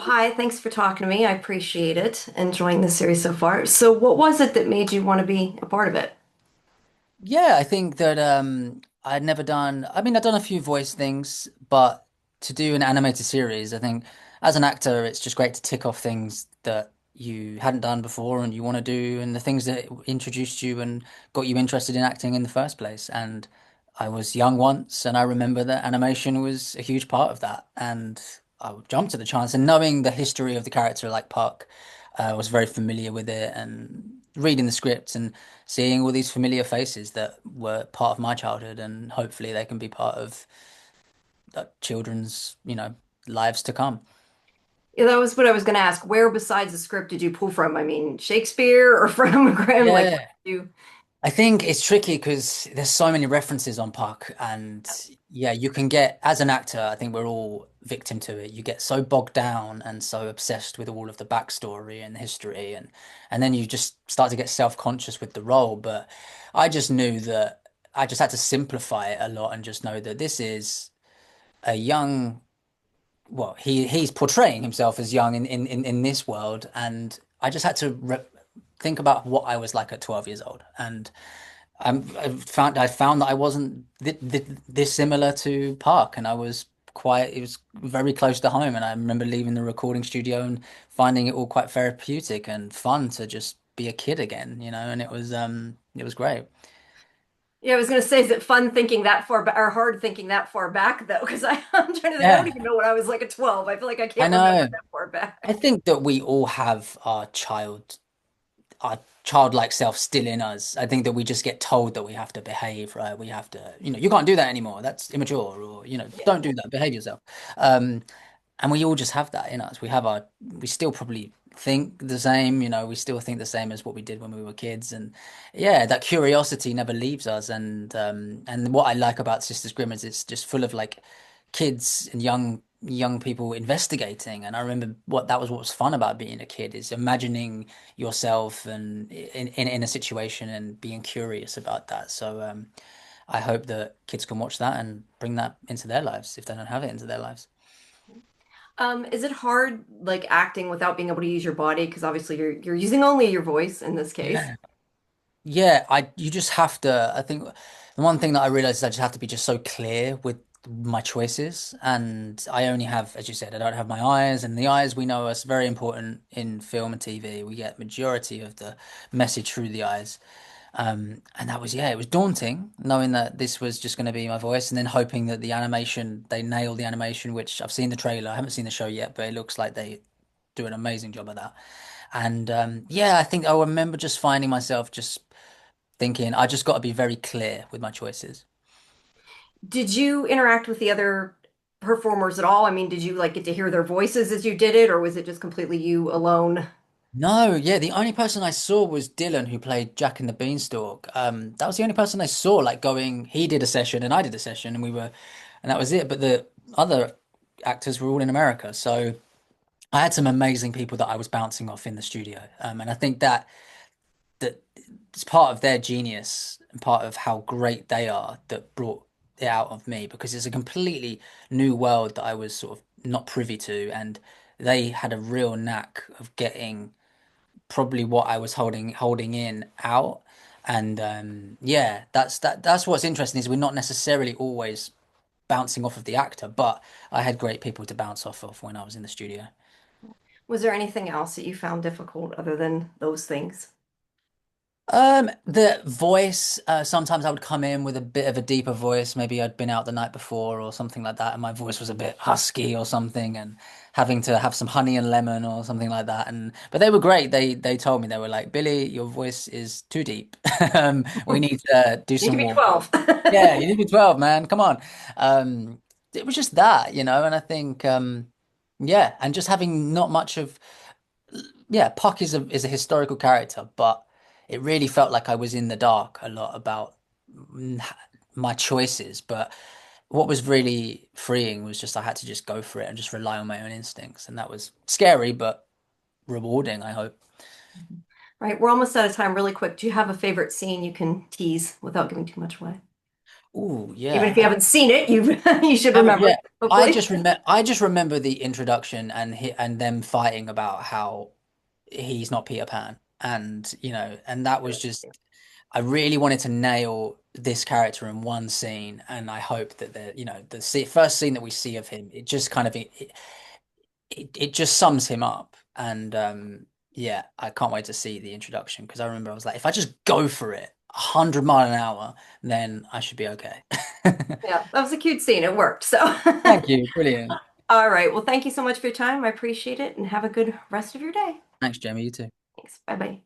Well, hi, thanks for talking to me. I appreciate it. Enjoying the series so far. So, what was it that made you want to be a part of it? Yeah, I think that I'd never done I mean I've done a few voice things, but to do an animated series, I think as an actor it's just great to tick off things that you hadn't done before and you want to do and the things that introduced you and got you interested in acting in the first place. And I was young once and I remember that animation was a huge part of that and I jumped at the chance and knowing the history of the character like Puck, I was very familiar with it and reading the script and seeing all these familiar faces that were part of my childhood, and hopefully they can be part of children's, lives to come. Yeah, that was what I was going to ask. Where besides the script did you pull from? I mean, Shakespeare or from Grimm? Like, what Yeah. did you? I think it's tricky because there's so many references on Puck, and yeah, you can get as an actor. I think we're all victim to it. You get so bogged down and so obsessed with all of the backstory and history, and then you just start to get self-conscious with the role. But I just knew that I just had to simplify it a lot and just know that this is a young well, he's portraying himself as young in this world, and I just had to re think about what I was like at 12 years old, and I found that I wasn't this similar to Park, and I was quite it was very close to home, and I remember leaving the recording studio and finding it all quite therapeutic and fun to just be a kid again, and it was great. Yeah, I was going to say, is it fun thinking that far back or hard thinking that far back though? Because I'm trying to think. I don't Yeah, even know what I was like at 12. I feel like I I can't remember know. that far I back. think that we all have our childlike self still in us. I think that we just get told that we have to behave, right? We have to, you can't do that anymore. That's immature, or, Yeah. don't do that. Behave yourself. Um, and we all just have that in us. We still probably think the same, we still think the same as what we did when we were kids. And yeah, that curiosity never leaves us. And what I like about Sisters Grimm is it's just full of like kids and young people investigating. And I remember what was fun about being a kid is imagining yourself and in a situation and being curious about that. So I hope that kids can watch that and bring that into their lives if they don't have it into their lives. Is it hard like acting without being able to use your body? Because obviously you're using only your voice in this case. Yeah. Yeah, you just have to. I think the one thing that I realized is I just have to be just so clear with my choices. And I only have, as you said, I don't have my eyes, and the eyes we know are very important in film and TV. We get majority of the message through the eyes. And that was, yeah, it was daunting knowing that this was just going to be my voice, and then hoping that the animation, they nailed the animation, which I've seen the trailer. I haven't seen the show yet, but it looks like they do an amazing job of that. And yeah, I think I remember just finding myself just thinking I just got to be very clear with my choices. Did you interact with the other performers at all? I mean, did you like get to hear their voices as you did it, or was it just completely you alone? No, yeah, the only person I saw was Dylan, who played Jack in the Beanstalk. That was the only person I saw, like going, he did a session and I did a session, and that was it. But the other actors were all in America. So I had some amazing people that I was bouncing off in the studio. And I think that it's part of their genius and part of how great they are that brought it out of me because it's a completely new world that I was sort of not privy to, and they had a real knack of getting probably what I was holding in out. And yeah, that's what's interesting is we're not necessarily always bouncing off of the actor, but I had great people to bounce off of when I was in the studio. Was there anything else that you found difficult other than those things? The voice, sometimes I would come in with a bit of a deeper voice. Maybe I'd been out the night before or something like that, and my voice was a bit husky or something, and having to have some honey and lemon or something like that. But they were great. They told me they were like, Billy, your voice is too deep. We need to do Need to some be more. 12. Yeah, you need to be 12, man. Come on. It was just that, and I think yeah, and just having not much of yeah, Puck is a historical character, but it really felt like I was in the dark a lot about mm, my choices. But what was really freeing was just I had to just go for it and just rely on my own instincts, and that was scary but rewarding, I hope. Right, we're almost out of time. Really quick, do you have a favorite scene you can tease without giving too much away? Ooh, Even if yeah. you haven't seen it, you you should Haven't remember. yet. hopefully. I just remember the introduction and them fighting about how he's not Peter Pan, and and that was just I really wanted to nail this character in one scene, and I hope that first scene that we see of him, it just kind of it just sums him up, and yeah, I can't wait to see the introduction because I remember I was like, if I just go for it 100 mile an hour, then I should be okay. Yeah, that was a cute scene. It worked. So, Thank you, brilliant. all right. Well, thank you so much for your time. I appreciate it and have a good rest of your day. Thanks, Jamie. You too. Thanks. Bye bye.